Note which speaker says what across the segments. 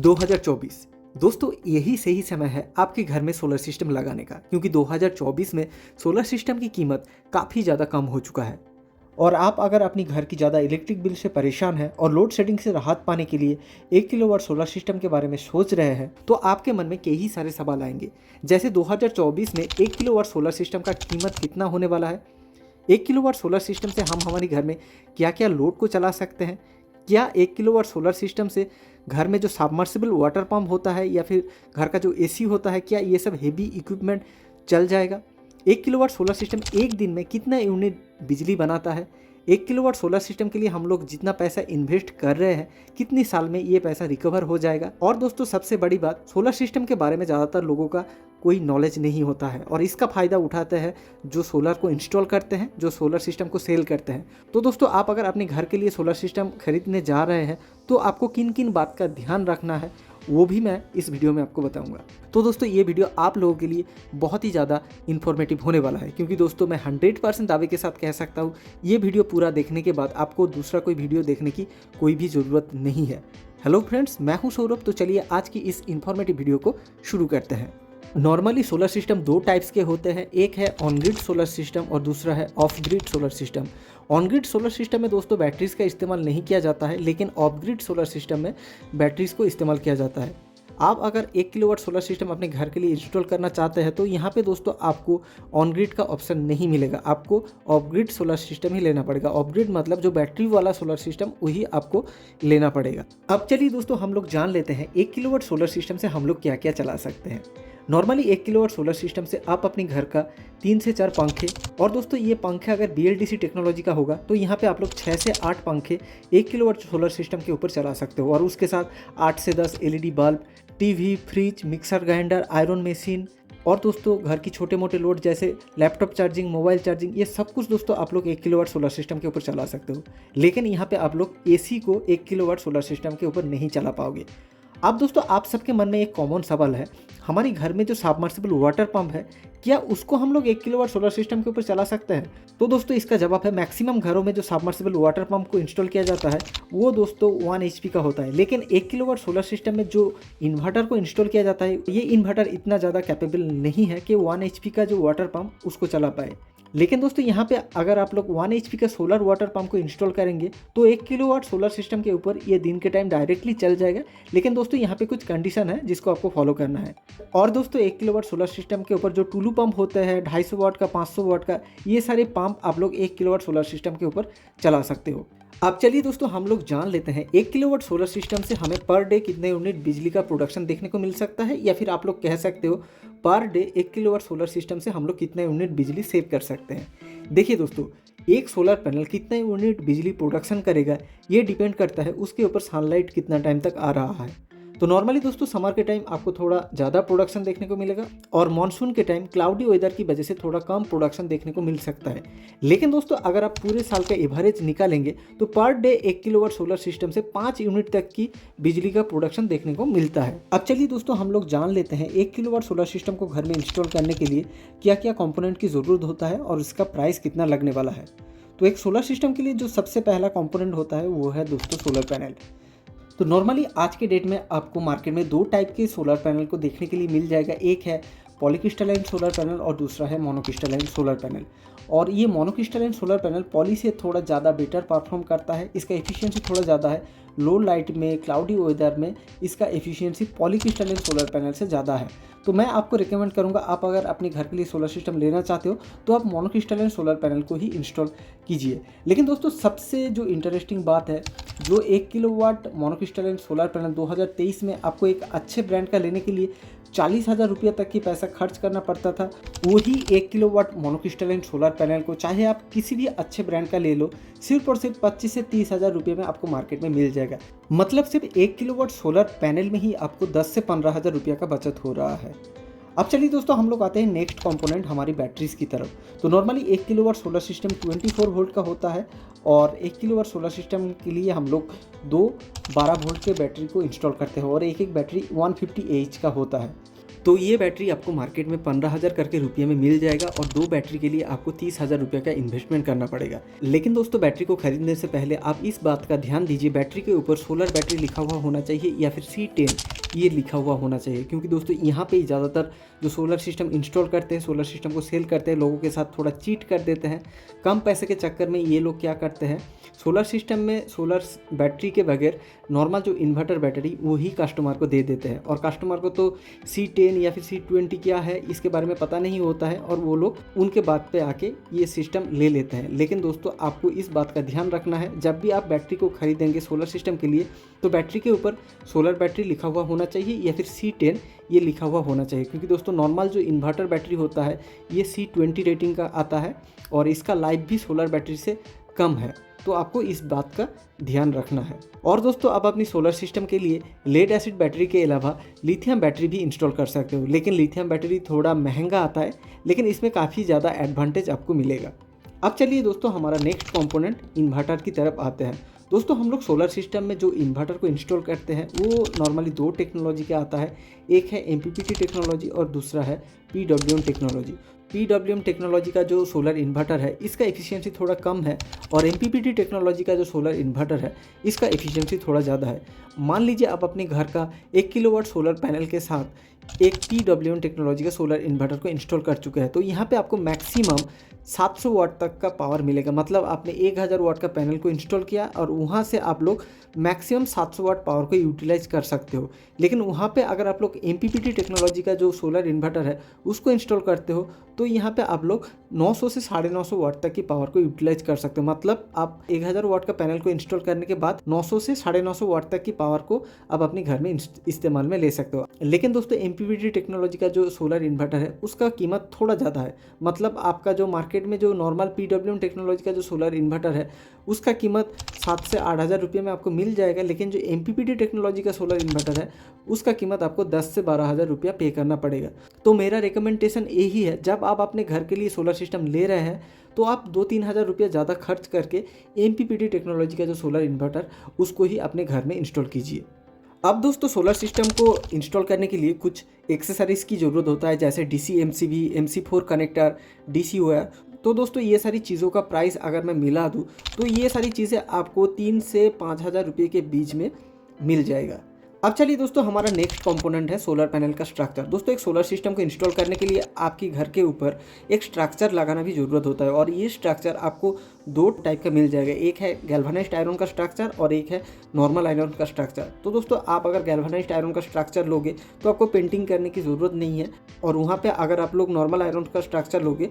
Speaker 1: 2024 दोस्तों यही सही समय है आपके घर में सोलर सिस्टम लगाने का, क्योंकि 2024 में सोलर सिस्टम की कीमत काफ़ी ज़्यादा कम हो चुका है। और आप अगर अपनी घर की ज़्यादा इलेक्ट्रिक बिल से परेशान हैं और लोड शेडिंग से राहत पाने के लिए 1 किलोवाट सोलर सिस्टम के बारे में सोच रहे हैं, तो आपके मन में कई सारे सवाल आएंगे। जैसे 2024 में 1 किलोवाट सोलर सिस्टम का कीमत कितना होने वाला है, 1 किलोवाट सोलर सिस्टम से हम हमारे घर में क्या क्या लोड को चला सकते हैं, क्या 1 किलोवाट सोलर सिस्टम से घर में जो सबमर्सिबल वाटर पंप होता है या फिर घर का जो एसी होता है, क्या ये सब हेवी इक्विपमेंट चल जाएगा। 1 किलोवाट सोलर सिस्टम एक दिन में कितना यूनिट बिजली बनाता है, 1 किलोवाट सोलर सिस्टम के लिए हम लोग जितना पैसा इन्वेस्ट कर रहे हैं कितनी साल में ये पैसा रिकवर हो जाएगा। और दोस्तों सबसे बड़ी बात, सोलर सिस्टम के बारे में ज़्यादातर लोगों का कोई नॉलेज नहीं होता है और इसका फ़ायदा उठाते हैं जो सोलर को इंस्टॉल करते हैं, जो सोलर सिस्टम को सेल करते हैं। तो दोस्तों आप अगर अपने घर के लिए सोलर सिस्टम खरीदने जा रहे हैं तो आपको किन किन बात का ध्यान रखना है वो भी मैं इस वीडियो में आपको बताऊंगा। तो दोस्तों ये वीडियो आप लोगों के लिए बहुत ही ज़्यादा इन्फॉर्मेटिव होने वाला है, क्योंकि दोस्तों मैं 100% दावे के साथ कह सकता हूँ ये वीडियो पूरा देखने के बाद आपको दूसरा कोई वीडियो देखने की कोई भी ज़रूरत नहीं है। हेलो फ्रेंड्स, मैं हूँ सौरभ। तो चलिए आज की इस इन्फॉर्मेटिव वीडियो को शुरू करते हैं। नॉर्मली सोलर सिस्टम दो टाइप्स के होते हैं, एक है ऑन ग्रिड सोलर सिस्टम और दूसरा है of grid solar system. On grid solar system में दोस्तों बैटरीज का इस्तेमाल नहीं किया जाता है, लेकिन ऑफ ग्रिड सोलर सिस्टम में बैटरीज को इस्तेमाल किया जाता है। आप अगर 1 किलोवाट सोलर सिस्टम अपने घर के लिए इंस्टॉल करना चाहते हैं तो यहाँ पे दोस्तों आपको ऑन ग्रिड का ऑप्शन नहीं मिलेगा, आपको ऑफ ग्रिड सोलर सिस्टम ही लेना पड़ेगा। ऑफ ग्रिड मतलब जो बैटरी वाला सोलर सिस्टम वही आपको लेना पड़ेगा। अब चलिए दोस्तों हम लोग जान लेते हैं 1 किलोवाट सोलर सिस्टम से हम लोग क्या क्या चला सकते हैं। नॉर्मली 1 किलोवाट सोलर सिस्टम से आप अपने घर का 3 से 4 पंखे, और दोस्तों ये पंखे अगर BLDC टेक्नोलॉजी का होगा तो यहाँ पे आप लोग 6 से 8 पंखे 1 किलोवाट सोलर सिस्टम के ऊपर चला सकते हो। और उसके साथ 8 से 10 LED bulb, TV, fridge, mixer grinder, iron machine, और दोस्तों घर की छोटे मोटे लोड जैसे लैपटॉप चार्जिंग, मोबाइल चार्जिंग, ये सब कुछ दोस्तों आप लोग 1 किलोवाट सोलर सिस्टम के ऊपर चला सकते हो। लेकिन यहाँ पे आप लोग AC को 1 किलोवाट सोलर सिस्टम के ऊपर नहीं चला पाओगे। अब दोस्तों आप सबके मन में एक कॉमन सवाल है, हमारे घर में जो सबमर्सिबल वाटर पंप है क्या उसको हम लोग 1 किलोवाट सोलर सिस्टम के ऊपर चला सकते हैं। तो दोस्तों इसका जवाब है, मैक्सिमम घरों में जो सबमर्सिबल वाटर पंप को इंस्टॉल किया जाता है वो दोस्तों 1 HP का होता है। लेकिन 1 किलोवाट सोलर सिस्टम में जो इन्वर्टर को इंस्टॉल किया जाता है ये इन्वर्टर इतना ज़्यादा कैपेबल नहीं है कि 1 HP का जो वाटर पंप उसको चला पाए। लेकिन दोस्तों यहाँ पे अगर आप लोग 1 HP का सोलर वाटर पंप को इंस्टॉल करेंगे तो 1 किलोवाट सोलर सिस्टम के ऊपर ये दिन के टाइम डायरेक्टली चल जाएगा। लेकिन दोस्तों यहाँ पे कुछ कंडीशन है जिसको आपको फॉलो करना है। और दोस्तों 1 किलोवाट सोलर सिस्टम के ऊपर जो टुलू पंप होते हैं 250 वाट का, 500 वाट का, ये सारे पंप आप लोग 1 किलोवाट सोलर सिस्टम के ऊपर चला सकते हो। अब चलिए दोस्तों हम लोग जान लेते हैं 1 किलोवाट सोलर सिस्टम से हमें पर डे कितने यूनिट बिजली का प्रोडक्शन देखने को मिल सकता है, या फिर आप लोग कह सकते हो per day 1 kilowatt solar system से हम लोग कितने यूनिट बिजली सेव कर सकते हैं। देखिए दोस्तों, एक सोलर पैनल कितने यूनिट बिजली प्रोडक्शन करेगा ये डिपेंड करता है उसके ऊपर सनलाइट कितना टाइम तक आ रहा है। तो नॉर्मली दोस्तों समर के टाइम आपको थोड़ा ज़्यादा प्रोडक्शन देखने को मिलेगा और मानसून के टाइम क्लाउडी वेदर की वजह से थोड़ा कम प्रोडक्शन देखने को मिल सकता है। लेकिन दोस्तों अगर आप पूरे साल का एवरेज निकालेंगे तो per day 1 kilowatt solar system से 5 यूनिट तक की बिजली का प्रोडक्शन देखने को मिलता है। अब चलिए दोस्तों हम लोग जान लेते हैं 1 किलोवाट सोलर सिस्टम को घर में इंस्टॉल करने के लिए क्या क्या कंपोनेंट की ज़रूरत होता है और इसका प्राइस कितना लगने वाला है। तो एक सोलर सिस्टम के लिए जो सबसे पहला कंपोनेंट होता है वो है दोस्तों सोलर पैनल। तो नॉर्मली आज के डेट में आपको मार्केट में 2 टाइप के सोलर पैनल को देखने के लिए मिल जाएगा, एक है पॉलीक्रिस्टलाइन सोलर पैनल और दूसरा है मोनोक्रिस्टलाइन सोलर पैनल। और ये मोनोक्रिस्टलाइन सोलर पैनल पॉली से थोड़ा ज़्यादा बेटर परफॉर्म करता है, इसका एफिशिएंसी थोड़ा ज़्यादा है। लो लाइट में, क्लाउडी वेदर में इसका एफिशिएंसी पॉलीक्रिस्टलाइन सोलर पैनल से ज़्यादा है। तो मैं आपको रिकमेंड करूंगा, आप अगर अपने घर के लिए सोलर सिस्टम लेना चाहते हो तो आप मोनोक्रिस्टलाइन सोलर पैनल को ही इंस्टॉल कीजिए। लेकिन दोस्तों सबसे जो इंटरेस्टिंग बात है, जो 1 किलोवाट मोनोक्रिस्टलाइन सोलर पैनल 2023 में आपको एक अच्छे ब्रांड का लेने के लिए 40,000 रुपये तक की पैसा खर्च करना पड़ता था, वही 1 किलोवाट मोनोक्रिस्टलाइन सोलर पैनल को चाहे आप किसी भी अच्छे ब्रांड का ले लो, सिर्फ और सिर्फ 25 से 30,000 रुपये में आपको मार्केट में मिल जाएगा। मतलब सिर्फ 1 किलोवाट सोलर पैनल में ही आपको 10 से 15,000 रुपये का बचत हो रहा है। अब चलिए दोस्तों हम लोग आते हैं नेक्स्ट कंपोनेंट हमारी बैटरीज की तरफ। तो normally 1 kilowatt solar system 24 volt का होता है और 1 किलोवाट सोलर सिस्टम के लिए हम लोग दो 12 वोल्ट के बैटरी को इंस्टॉल करते हैं और एक एक बैटरी 150 एच का होता है। तो ये बैटरी आपको मार्केट में 15,000 करके रुपये में मिल जाएगा और दो बैटरी के लिए आपको 30,000 रुपये का इन्वेस्टमेंट करना पड़ेगा। लेकिन दोस्तों बैटरी को खरीदने से पहले आप इस बात का ध्यान दीजिए, बैटरी के ऊपर सोलर बैटरी लिखा हुआ होना चाहिए या फिर C10 ये लिखा हुआ होना चाहिए, क्योंकि दोस्तों यहाँ पे ज़्यादातर जो सोलर सिस्टम इंस्टॉल करते हैं, सोलर सिस्टम को सेल करते हैं, लोगों के साथ थोड़ा चीट कर देते हैं। कम पैसे के चक्कर में ये लोग क्या करते हैं, सोलर सिस्टम में सोलर बैटरी के बगैर नॉर्मल जो इन्वर्टर बैटरी वही कस्टमर को दे देते हैं और कस्टमर को तो C10 या फिर C20 क्या है इसके बारे में पता नहीं होता है और वो लोग उनके बात पे आके ये सिस्टम ले लेते हैं। लेकिन दोस्तों आपको इस बात का ध्यान रखना है, जब भी आप बैटरी को खरीदेंगे सोलर सिस्टम के लिए तो बैटरी के ऊपर सोलर बैटरी लिखा हुआ होना चाहिए या फिर C10 ये लिखा हुआ होना चाहिए, क्योंकि दोस्तों नॉर्मल जो इन्वर्टर बैटरी होता है ये C20 रेटिंग का आता है और इसका लाइफ भी सोलर बैटरी से कम है। तो आपको इस बात का ध्यान रखना है। और दोस्तों आप अपनी सोलर सिस्टम के लिए लेड एसिड बैटरी के अलावा लिथियम बैटरी भी इंस्टॉल कर सकते हो, लेकिन लिथियम बैटरी थोड़ा महंगा आता है, लेकिन इसमें काफ़ी ज़्यादा एडवांटेज आपको मिलेगा। अब चलिए दोस्तों हमारा नेक्स्ट कंपोनेंट इन्वर्टर की तरफ आते हैं। दोस्तों हम लोग सोलर सिस्टम में जो इन्वर्टर को इंस्टॉल करते हैं वो नॉर्मली दो टेक्नोलॉजी का आता है, एक है MPPT टेक्नोलॉजी और दूसरा है PWM टेक्नोलॉजी। PWM टेक्नोलॉजी का जो सोलर इन्वर्टर है इसका एफिशिएंसी थोड़ा कम है और MPPT टेक्नोलॉजी का जो सोलर इन्वर्टर है इसका एफिशिएंसी थोड़ा ज़्यादा है। मान लीजिए आप अपने घर का 1 किलोवाट सोलर पैनल के साथ एक PWM टेक्नोलॉजी का सोलर इन्वर्टर को इंस्टॉल कर चुके हैं, तो यहाँ पे आपको मैक्सिमम 700 वाट तक का पावर मिलेगा। मतलब आपने 1000 वाट का पैनल को इंस्टॉल किया और वहाँ से आप लोग मैक्सिमम 700 वाट पावर को यूटिलाइज कर सकते हो। लेकिन वहाँ पे अगर आप लोग MPPT टेक्नोलॉजी का जो सोलर इन्वर्टर है उसको इंस्टॉल करते हो तो यहाँ पे आप लोग 900 से 950 वाट तक की पावर को यूटिलाइज कर सकते हो। मतलब आप 1000 वाट का पैनल को इंस्टॉल करने के बाद 900 से 950 वाट तक की पावर को आप अपने घर में इस्तेमाल में ले सकते हो। लेकिन दोस्तों MPPT टेक्नोलॉजी का जो सोलर इन्वर्टर है उसका कीमत थोड़ा ज़्यादा है। मतलब आपका जो मार्केट में जो नॉर्मल PWM टेक्नोलॉजी का जो सोलर इन्वर्टर है उसका कीमत 7 से 8,000 रुपये में आपको मिल जाएगा, लेकिन जो MPPT टेक्नोलॉजी का सोलर इन्वर्टर है उसका कीमत आपको 10 से 12,000 रुपया पे करना पड़ेगा। तो मेरा रिकमेंडेशन यही है, जब आप अपने घर के लिए सोलर सिस्टम ले रहे हैं तो आप 2-3 हज़ार रुपया ज़्यादा खर्च करके MPPT टेक्नोलॉजी का जो सोलर इन्वर्टर उसको ही अपने घर में इंस्टॉल कीजिए। अब दोस्तों सोलर सिस्टम को इंस्टॉल करने के लिए कुछ एक्सेसरीज़ की ज़रूरत होता है, जैसे DC MCB, MC4 connector, DC wire. तो दोस्तों ये सारी चीज़ों का प्राइस अगर मैं मिला दूँ तो ये सारी चीज़ें आपको 3 से 5,000 रुपये के बीच में मिल जाएगा। अब चलिए दोस्तों हमारा नेक्स्ट कंपोनेंट है सोलर पैनल का स्ट्रक्चर। दोस्तों एक सोलर सिस्टम को इंस्टॉल करने के लिए आपकी घर के ऊपर एक स्ट्रक्चर लगाना भी ज़रूरत होता है और ये स्ट्रक्चर आपको दो टाइप का मिल जाएगा, एक है गैल्वेनाइज्ड आयरन का स्ट्रक्चर और एक है नॉर्मल आयरन का स्ट्रक्चर। तो दोस्तों आप अगर गैल्वेनाइज्ड आयरन का स्ट्रक्चर लोगे तो आपको पेंटिंग करने की ज़रूरत नहीं है, और वहाँ पर अगर आप लोग नॉर्मल आयरन का स्ट्रक्चर लोगे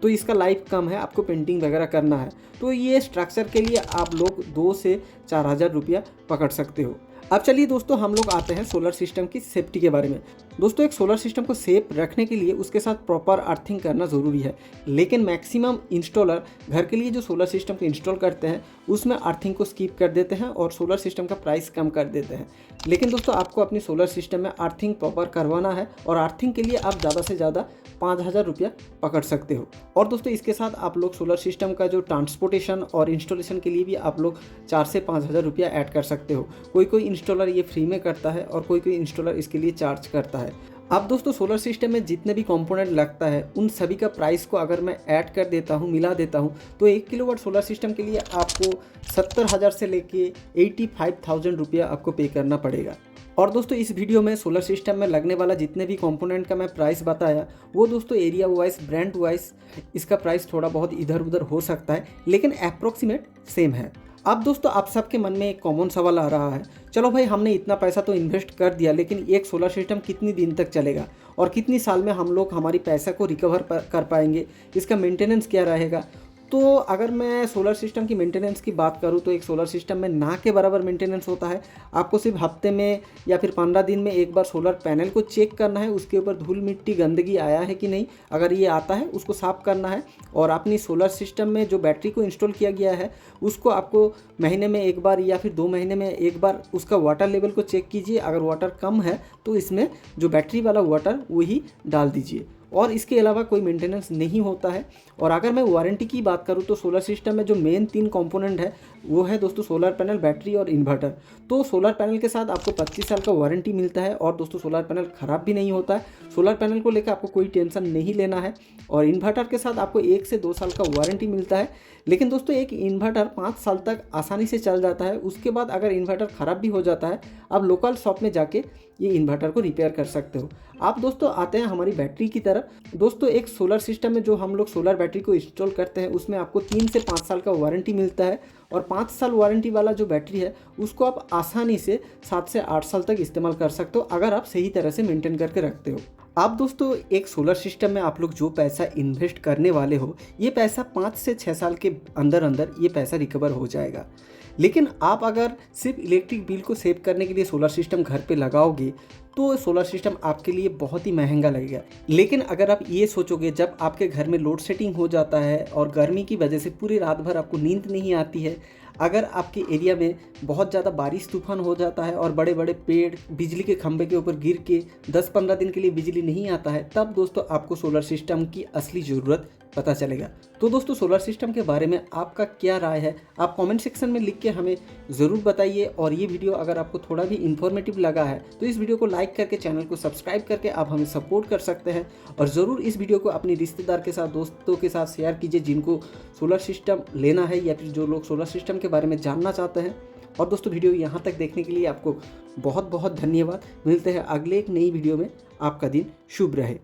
Speaker 1: तो इसका लाइफ कम है, आपको पेंटिंग वगैरह करना है। तो ये स्ट्रक्चर के लिए आप लोग 2 से 4,000 रुपया पकड़ सकते हो। अब चलिए दोस्तों हम लोग आते हैं सोलर सिस्टम की सेफ्टी के बारे में। दोस्तों एक सोलर सिस्टम को सेफ रखने के लिए उसके साथ प्रॉपर अर्थिंग करना ज़रूरी है, लेकिन मैक्सिमम इंस्टॉलर घर के लिए जो सोलर सिस्टम को इंस्टॉल करते हैं उसमें अर्थिंग को स्किप कर देते हैं और सोलर सिस्टम का प्राइस कम कर देते हैं। लेकिन दोस्तों आपको अपनी सोलर सिस्टम में अर्थिंग प्रॉपर करवाना है और अर्थिंग के लिए आप ज़्यादा से ज़्यादा 5,000 रुपया पकड़ सकते हो। और दोस्तों इसके साथ आप लोग सोलर सिस्टम का जो ट्रांसपोर्टेशन और इंस्टॉलेशन के लिए भी आप लोग 4 से 5,000 रुपया ऐड कर सकते हो। कोई इंस्टॉलर ये फ्री में करता है और कोई इंस्टॉलर इसके लिए चार्ज करता है। अब दोस्तों सोलर सिस्टम में जितने भी कंपोनेंट लगता है उन सभी का प्राइस को अगर मैं ऐड कर देता हूँ, मिला देता हूँ, तो 1 किलोवाट सोलर सिस्टम के लिए आपको 70,000 से लेके 85,000 रुपया आपको पे करना पड़ेगा। और दोस्तों इस वीडियो में सोलर सिस्टम में लगने वाला जितने भी कंपोनेंट का मैं प्राइस बताया वो दोस्तों एरिया वाइज, ब्रांड वाइज इसका प्राइस थोड़ा बहुत इधर उधर हो सकता है, लेकिन अप्रोक्सीमेट सेम है। अब दोस्तों आप सबके मन में एक कॉमन सवाल आ रहा है, चलो भाई हमने इतना पैसा तो इन्वेस्ट कर दिया, लेकिन एक सोलर सिस्टम कितनी दिन तक चलेगा और कितनी साल में हम लोग हमारी पैसा को रिकवर कर पाएंगे, इसका मेंटेनेंस क्या रहेगा। तो अगर मैं सोलर सिस्टम की मेंटेनेंस की बात करूं तो एक सोलर सिस्टम में ना के बराबर मेंटेनेंस होता है। आपको सिर्फ हफ्ते में या फिर 15 दिन में एक बार सोलर पैनल को चेक करना है, उसके ऊपर धूल मिट्टी गंदगी आया है कि नहीं। अगर ये आता है उसको साफ़ करना है। और अपनी सोलर सिस्टम में जो बैटरी को इंस्टॉल किया गया है उसको आपको महीने में एक बार या फिर 2 महीने में एक बार उसका वाटर लेवल को चेक कीजिए। अगर वाटर कम है तो इसमें जो बैटरी वाला वाटर वही डाल दीजिए। और इसके अलावा कोई मेंटेनेंस नहीं होता है। और अगर मैं वारंटी की बात करूं तो सोलर सिस्टम में जो मेन 3 कंपोनेंट है वो है दोस्तों सोलर पैनल, बैटरी और इन्वर्टर। तो सोलर पैनल के साथ आपको 25 साल का वारंटी मिलता है। और दोस्तों सोलर पैनल ख़राब भी नहीं होता है। सोलर पैनल को लेकर आपको कोई टेंशन नहीं लेना है। और इन्वर्टर के साथ आपको 1 से 2 साल का वारंटी मिलता है। लेकिन दोस्तों एक इन्वर्टर 5 साल तक आसानी से चल जाता है। उसके बाद अगर इन्वर्टर ख़राब भी हो जाता है, आप लोकल शॉप में जाके ये इन्वर्टर को रिपेयर कर सकते हो। आप दोस्तों आते हैं हमारी बैटरी की तरफ। दोस्तों एक सोलर सिस्टम में जो हम लोग सोलर बैटरी को इंस्टॉल करते हैं उसमें आपको 3 से 5 साल का वारंटी मिलता है। और 5 साल वारंटी वाला जो बैटरी है उसको आप आसानी से 7 से 8 साल तक इस्तेमाल कर सकते हो अगर आप सही तरह से मेंटेन करके रखते हो। आप दोस्तों एक सोलर सिस्टम में आप लोग जो पैसा इन्वेस्ट करने वाले हो, ये पैसा 5 से 6 साल के अंदर अंदर ये पैसा रिकवर हो जाएगा। लेकिन आप अगर सिर्फ इलेक्ट्रिक बिल को सेव करने के लिए सोलर सिस्टम घर पे लगाओगे तो सोलर सिस्टम आपके लिए बहुत ही महंगा लगेगा। लेकिन अगर आप ये सोचोगे जब आपके घर में लोड शेडिंग हो जाता है और गर्मी की वजह से पूरी रात भर आपको नींद नहीं आती है, अगर आपके एरिया में बहुत ज़्यादा बारिश तूफान हो जाता है और बड़े बड़े पेड़ बिजली के खंभे के ऊपर गिर के 10-15 दिन के लिए बिजली नहीं आता है, तब दोस्तों आपको सोलर सिस्टम की असली ज़रूरत पता चलेगा। तो दोस्तों सोलर सिस्टम के बारे में आपका क्या राय है, आप कमेंट सेक्शन में लिख के हमें ज़रूर बताइए। और ये वीडियो अगर आपको थोड़ा भी इन्फॉर्मेटिव लगा है तो इस वीडियो को लाइक करके चैनल को सब्सक्राइब करके आप हमें सपोर्ट कर सकते हैं। और ज़रूर इस वीडियो को अपने रिश्तेदार के साथ, दोस्तों के साथ शेयर कीजिए जिनको सोलर सिस्टम लेना है या फिर जो लोग सोलर सिस्टम के बारे में जानना चाहते हैं। और दोस्तों वीडियो यहाँ तक देखने के लिए आपको बहुत बहुत धन्यवाद। मिलते हैं अगले एक नई वीडियो में। आपका दिन शुभ रहे।